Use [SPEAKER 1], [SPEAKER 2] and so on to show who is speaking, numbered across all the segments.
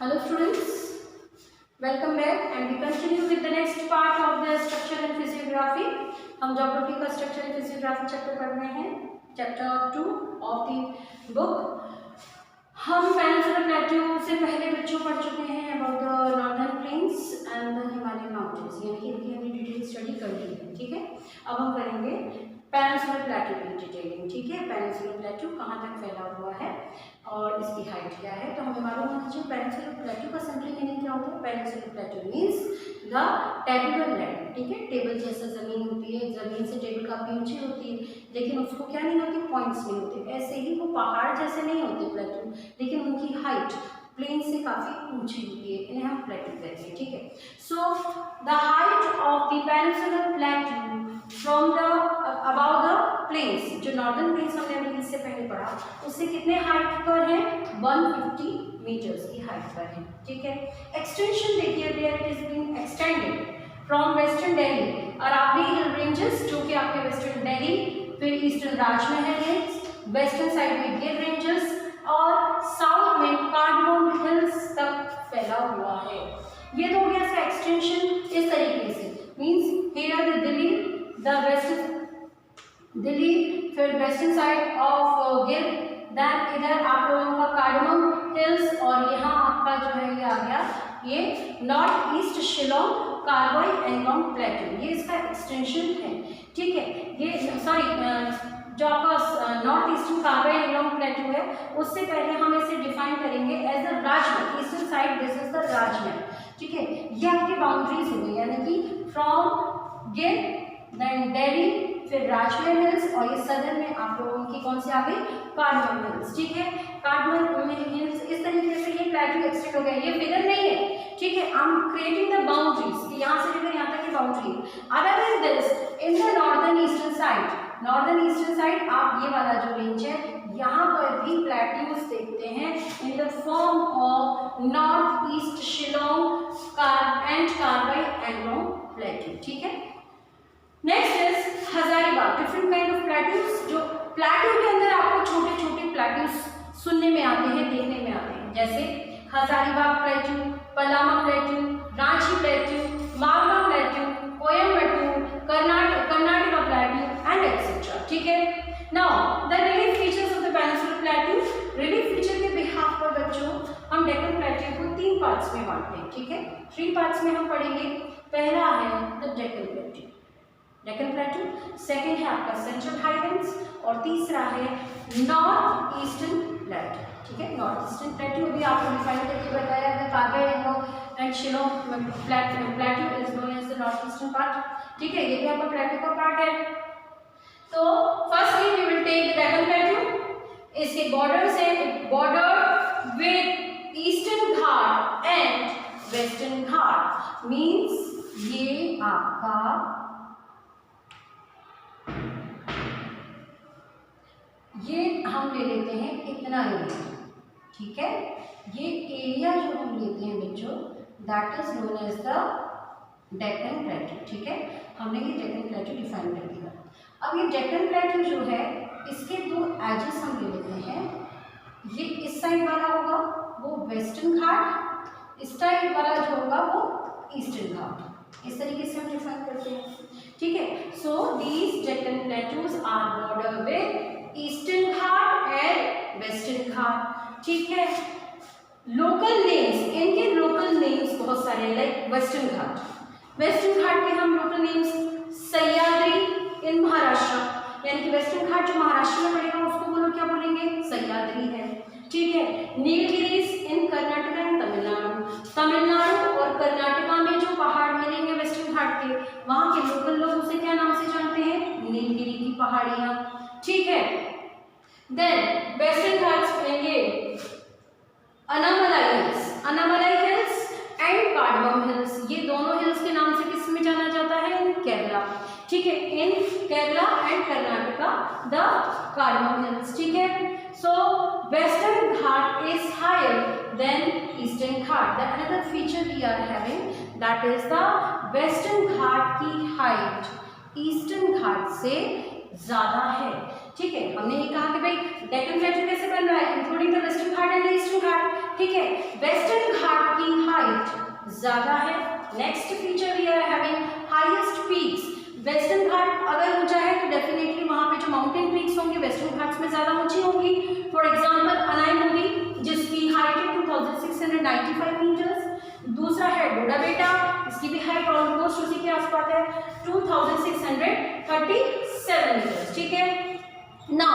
[SPEAKER 1] Hello students, welcome back and we continue with the next part of the structure and physiography. हम geography का structure and physiography chapter पढ़ रहे हैं, chapter 2 of the book. हम peninsular plateau से पहले बच्चों पढ़ चुके हैं about the northern plains and the Himalayan mountains, यानी कि इनकी हमने डिटेल स्टडी कर ली है। ठीक है, अब हम करेंगे पेनिनसुलर प्लेट्यू की डिटेलिंग। ठीक है, पेनिनसुलर प्लेट्यू कहाँ तक फैला हुआ है और इसकी हाइट क्या है। तो हमें मालूम होना चाहिए पेनिनसुलर प्लेट्यू का सिंपली मीनिंग क्या होता है। Peninsular plateau means the tabular land. ठीक है, टेबल जैसा जमीन होती है, जमीन से टेबल काफी ऊंची होती है, लेकिन उसको क्या नहीं होती, पॉइंट्स नहीं होते। ऐसे ही वो पहाड़ जैसे नहीं होते प्लेट्यू, लेकिन उनकी हाइट प्लेन से काफी ऊंची होती है, इन्हें हम प्लेट्यू कहते हैं। ठीक है, so the height of the peninsular plateau from the about the plains, जो नॉर्दर्न प्लेन्स हमने अभी इससे पहले पढ़ा, उससे कितने हाइट पर है, 150 मीटर्स की हाइट पर है। ठीक है, एक्सटेंशन देखिए, where it is being extended from western Delhi, Aravalli hill ranges जो कि आपके वेस्टर्न दिल्ली, फिर ईस्टर्न राजमहल रेंज, वेस्टर्न साइड में गिर रेंजेस और साउथ में कार्डमोम हिल्स तक फैला हुआ है। ये तो हो गया इसका एक्सटेंशन इस तरीके से, means here the Delhi, the western Delhi, फिर वेस्टर्न साइड ऑफ गिर, देन इधर आप लोगों का कार्डमम हिल्स और यहाँ आपका जो है ये आ गया ये north east Shillong कार्बोई Anglong plateau, ये इसका एक्सटेंशन है। ठीक है, ये सॉरी जो आपका north eastern Karbi Anglong plateau है, उससे पहले हम इसे डिफाइन करेंगे as the Rajmahal. Eastern side this is the Rajmahal. ठीक है, ये आपकी बाउंड्रीज हो गई, यानी कि फ्रॉम गिर देन दिल्ली, फिर राजमहल हिल्स और ये सदर में आप लोगों की कौन सी आ गई, कार्डमम हिल्स। ठीक है, कार्डमम हिल्स इस तरीके से ये प्लेट्यू एक्सटेंड हो गया। ये फिगर नहीं है, ठीक है, I am creating the boundaries कि यहाँ से लेकर यहाँ तक की बाउंड्री है। Other than this in the northern eastern side, northern eastern side आप ये वाला जो रेंज है, यहाँ पर भी प्लेट्यूज देखते हैं in the form of north east Shillong and Karbi Anglong plateau. ठीक है, next is Hazaribagh, different kind of plateaus. जो प्लेट्यू के अंदर आपको छोटे छोटे प्लेट्यूज सुनने में आते हैं, देखने में आते हैं, जैसे Hazaribagh plateau, Palamau plateau, Ranchi plateau, Malwa plateau, Coimbatore, Karnataka plateau and etcetera. ठीक है, now the relief features of the peninsular plateau. Relief feature के बिहाफ पर बच्चों हम डेक्कन प्लेट्यू को 3 पार्ट्स में बांटते हैं। ठीक है, 3 पार्ट्स में हम पढ़ेंगे। पहला है the Deccan plateau, Deccan plateau, second है आपका सेंट्रल हाईलैंड्स और तीसरा है नॉर्थ ईस्टर्न प्लेट्यू। ठीक है, नॉर्थ ईस्टर्न प्लेट्यू अभी आपको डिफाइन करके बताया the Karbi and Shillong plateau is known as the north eastern part. ठीक है, ये भी आपका प्लेट्यू का पार्ट है। तो firstly we will take the Deccan plateau. इसके बॉर्डर से border with eastern Ghat and western Ghat, means ये आपका ये हम ले लेते हैं इतना एरिया। ठीक है, ये एरिया जो हम लेते हैं बच्चों, that is known as the Deccan plateau. ठीक है, हमने ये डेक्कन प्लेट्यू डिफाइन कर दिया। अब ये डेक्कन प्लेट्यू जो है, इसके 2 एजेस हम ले लेते हैं। ये इस साइड वाला होगा वो वेस्टर्न घाट, इस साइड वाला जो होगा वो ईस्टर्न घाट। इस तरीके से हम डिफाइन करते हैं। ठीक है, so these Deccan plateaus are border with eastern Ghat and western Ghat. ठीक है, लोकल नेम्स, इनके लोकल नेम्स बहुत सारे, like western Ghat, western Ghat के हम local names Sahyadri in Maharashtra, यानी कि वेस्टर्न घाट जो महाराष्ट्र में पड़ेगा उसको वो लोग क्या बोलेंगे, सह्याद्री है। ठीक है, नीलगिरीज इन कर्नाटक एंड तमिलनाडु, तमिलनाडु और कर्नाटका में जो पहाड़ मिलेंगे वेस्टर्न घाट के, वहां के लोकल लोग उसे क्या नाम से जानते हैं, नीलगिरी की पहाड़ियां। ठीक है, देन वेस्टर्न घाट्स मिलेंगे Anamalai hills, Anamalai hills and cardamom hills. ये दोनों हिल्स के नाम से किस में जाना जाता है, इन केरला। ठीक है, in Kerala and Karnataka the cardamom hills. ठीक है, so western Ghat is higher than eastern Ghat. The another feature we are having, that is the western Ghat की हाइट ईस्टर्न घाट से ज्यादा है। ठीक है, हमने ये कहा कि भाई डेक्कन प्लेट्यू कैसे बन रहा है, including the western Ghat and the eastern Ghat. ठीक है, वेस्टर्न घाट ज़्यादा है। Next feature we are having highest peaks. Western Ghat अगर ऊंचा है तो डेफिनेटली वहाँ पे जो माउंटेन पीक्स होंगी वेस्टर्न घाट्स में ज़्यादा ऊंची होंगी। फॉर एग्जाम्पल अनाईमुदी जिसकी हाइट है 2695 मीटर्स। दूसरा है डोडा बेटा, इसकी भी हाइट ऑलमोस्ट उसी के आसपास है 2637 मीटर्स। ठीक है ना।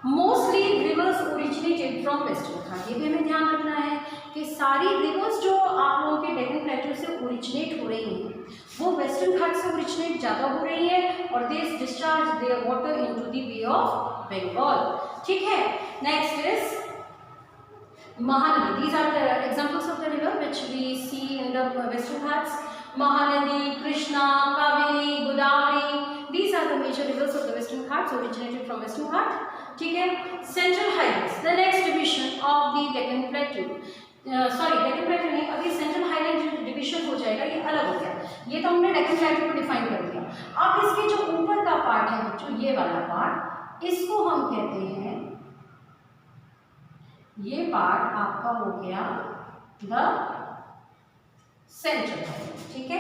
[SPEAKER 1] Mostly rivers originated from western Ghat. ये भी हमें ध्यान रखना है कि सारी रिवर्स जो आप लोगों के डेक्कन प्लेटू से ओरिजिनेट हो रही हैं वो वेस्टर्न घाट से ओरिजिनेट ज़्यादा हो रही है और they discharge their water into the bay of Bengal. ठीक है। Next is Mahanadi. These are the examples of the river which we see in the Western Ghats. Mahanadi, Krishna, Kaveri, Godavari. These are the major rivers of the Western Ghats originated from Western Ghat. ठीक है। Central Highlands, the next division of the Deccan Plateau. Deccan Plateau नहीं, अभी Central Highland division हो जाएगा, ये अलग हो गया। ये तो हमने Deccan Plateau को डिफाइन कर दिया। अब इसके जो ऊपर का पार्ट है बच्चों, ये वाला पार्ट, इसको हम कहते हैं, ये पार्ट आपका हो गया द सेंट्रल हाईलैंड। ठीक है,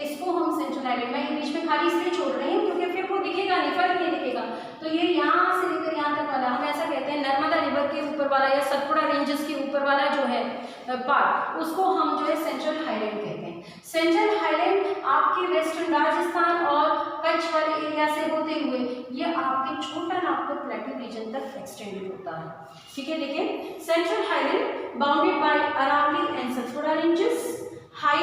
[SPEAKER 1] इसको हम सेंट्रल हाईलैंड में बीच में खाली इसलिए छोड़ रहे हैं क्योंकि फिर वो दिखेगा नहीं, फर्क नहीं दिखेगा। तो ये यहाँ से लेकर यहाँ तक वाला हम ऐसा कहते हैं, नर्मदा रिवर के ऊपर वाला या सतपुड़ा रेंजेस के ऊपर वाला जो है पार्ट, उसको हम जो है सेंट्रल हाईलैंड कहते हैं। सेंट्रल हाईलैंड आपके वेस्टर्न राजस्थान और कच्छ वाले एरिया से होते हुए ये आपके छोटा नागपुर प्लेटू रीजन तक एक्सटेंडेड होता है। ठीक है, देखिए central highland bounded by Aravalli and Satpura ranges, high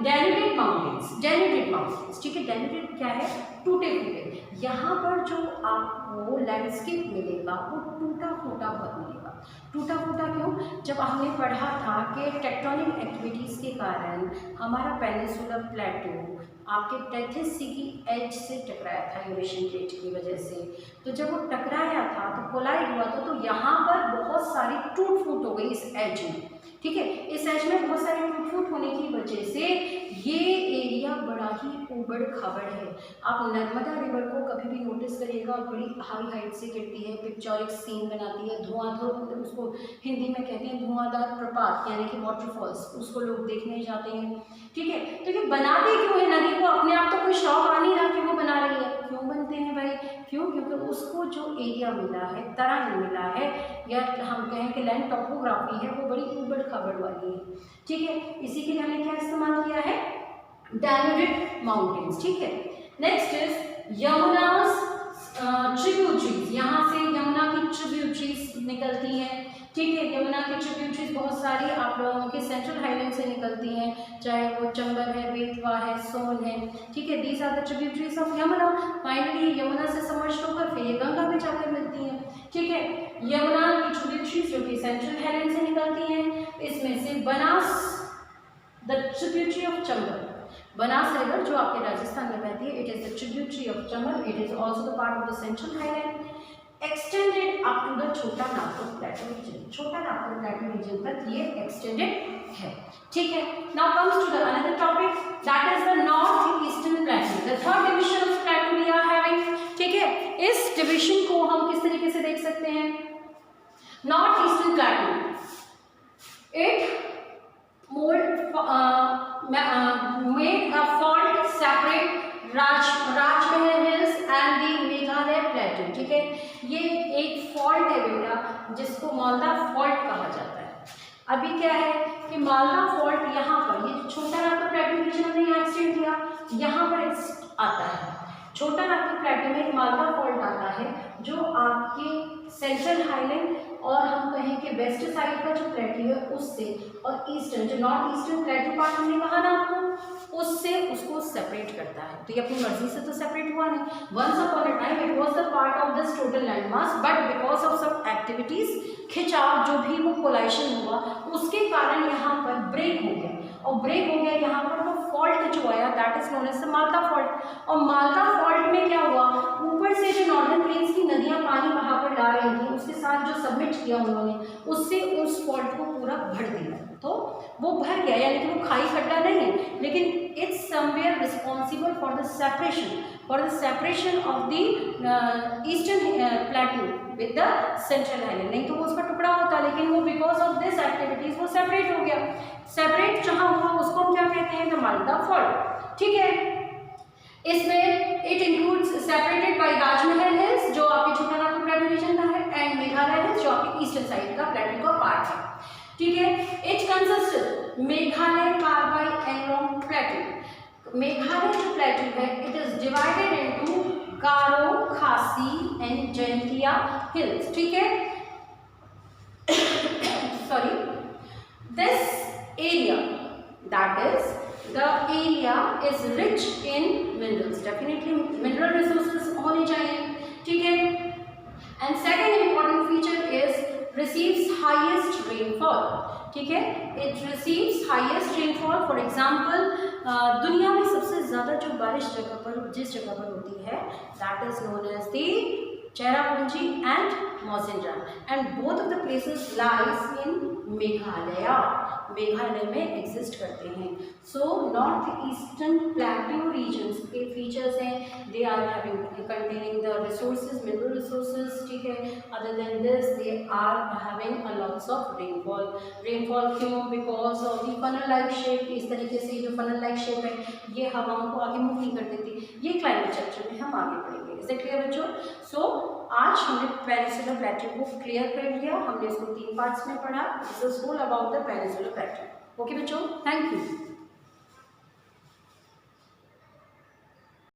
[SPEAKER 1] denuded mountains. ठीक है, डेनुडेड क्या है? टूटे फूटे। यहाँ पर जो आपको लैंडस्केप मिलेगा वो टूटा फूटा बहुत मिलेगा। टूटा फूटा क्यों? जब हमने पढ़ा था कि टेक्टोनिक एक्टिविटीज़ के कारण हमारा पेनिनसुलर प्लेटू आपके टेथिस सी की एज से टकराया था यूरेशियन प्लेट की वजह से। तो जब वो टकराया था तो कोलाइड हुआ था, तो यहाँ पर बहुत सारी टूट फूट हो गई इस एज में। ठीक है, इस एज में बहुत सारी टूट फूट होने की वजह से ये एरिया बड़ा ही उबड़ खाबड़ है। आप नर्मदा रिवर को कभी भी नोटिस करिएगा, बड़ी हाई हाइट से गिरती है, पिक्चोरिक सीन बनाती है, धुआंधार, उसको हिंदी में कहते हैं धुआंधार प्रपात यानी कि वाटरफॉल्स, उसको लोग देखने जाते हैं। ठीक है, तो ये बनाते क्यों है नदी को? अपने आप तो कोई शौक आ नहीं रहा कि वो बना रही है। क्यों बनते हैं भाई? क्यों? क्योंकि उसको जो एरिया मिला है, तरह मिला है, या हम कहें कि लैंड टॉपोग्राफी है, वो बड़ी उबड़ खाबड़ वाली है। ठीक है, इसी के लिए हमने क्या इस्तेमाल किया है? डेनुडेड माउंटेन्स। ठीक है, नेक्स्ट इज यमुनास ट्रिब्यूटरीज। यहाँ से यमुना की ट्रिब्यूटरीज निकलती हैं। ठीक है, यमुना की ट्रिब्यूटरीज बहुत सारी आप लोगों के सेंट्रल हाईलैंड से निकलती हैं, चाहे वो चंबल है, बेतवा है, सोन है। ठीक है, these are the tributaries of Yamuna. Finally Yamuna से समर्ज होकर फिर ये गंगा में जाकर मिलती हैं। ठीक है, यमुना की ट्रिब्यूटरीज जो कि सेंट्रल हाईलैंड से निकलती हैं, इसमें से Banas the tributary of Chambal, Banas river जो आपके राजस्थान में बहती है, it is the tributary of Chambal, it is also the part of the central highland, extended up to the Chota Nagpur plateau reason. छोटा नागपुर प्लेटू रीजन तक ये एक्सटेंडेड है। ठीक है, now comes to the another topic, that is the north eastern plateau, the third division of plateau we are having. ठीक है, इस division को हम किस तरीके से देख सकते हैं? North eastern प्लेटू, it made a fault separate Rajmahal hills and the Meghalaya प्लेटू। ठीक है, ये एक फॉल्ट है बेटा जिसको मालदा फॉल्ट कहा जाता है। अभी क्या है कि मालदा फॉल्ट यहाँ पर, ये छोटा नागपुर प्लेटू रीजन हमने यहाँ एक्सटेंड किया, यहाँ पर आता है। छोटा नागपुर प्लेटू में एक मालदा फॉल्ट आता है जो आपके सेंट्रल हाईलैंड और हम कहें कि वेस्ट साइड का जो प्लेटू है उससे, और ईस्टर्न जो नॉर्थ ईस्टर्न प्लेटू पार्ट हमने कहा ना आपको, उससे उसको सेपरेट करता है। तो ये अपनी मर्जी से तो सेपरेट हुआ नहीं। Once upon a time it was the part of this total land mass, but because of some activities, खिंचाव जो भी वो कोलाइशन हुआ उसके कारण यहाँ पर ब्रेक हो गया, और ब्रेक हो गया यहाँ पर वो फॉल्ट जो आया that is known as the Malda fault. और मालदा फॉल्ट में क्या हुआ, ऊपर से जो नॉर्दर्न प्लेन्स की नदियाँ पानी वहाँ पर ला रही थी, उसके साथ जो सबमिट किया उन्होंने, उससे उस फॉल्ट को पूरा भर दिया। तो वो भर गया, यानी कि वो खाई खड्डा नहीं है, लेकिन it's somewhere responsible for the separation of the eastern प्लेटू with the central highland. नहीं तो वो उसका टुकड़ा होता, लेकिन वो बिकॉज ऑफ दिस एक्टिविटीज वो सेपरेट हो गया। सेपरेट जहां हुआ उसको हम क्या कहते हैं, द मालदा फॉल्ट। ठीक है, इसमें it includes separated by Rajmahal hills जो आपके छोटानागपुर प्लेटू रीजन का है, एंड मेघालय हिल्स जो आपके ईस्टर्न साइड का प्लेटू का पार्ट है। ठीक है, it consist Meghalaya Karbi Anglong plateau. Meghalaya जो प्लेटू है it is divided into Garo, Khasi and Jaintia hills. ठीक है, sorry, this area, that is the area is rich in minerals, definitely mineral resources होने चाहिए। ठीक है, and second important feature is receives highest rainfall। ठीक है, it receives highest rainfall, for example दुनिया में सबसे ज़्यादा जो बारिश जगह पर जिस जगह पर होती है that is known as the Cherrapunji and Mawsynram, and both of the places lies in Meghalaya। Meghalaya में एग्जिस्ट करते हैं। So north eastern plateau regions के फीचर्स हैं, they are having containing the resources, mineral resources. ठीक है, other than this they are having a lots of rainfall. Rainfall क्यों? Because of the funnel like shape. इस तरीके से जो funnel like shape है ये हवाओं को आगे मूव नहीं कर देती। ये क्लाइमेट चैप्टर में हम आगे पढ़ेंगे। इज इट क्लियर बच्चों? सो आज हमने पेनिनसुलर प्लेट्यू को क्लियर कर लिया। हमने इसको 3 पार्ट्स में पढ़ा। This is all about the peninsular plateau. Okay बच्चों, थैंक यू।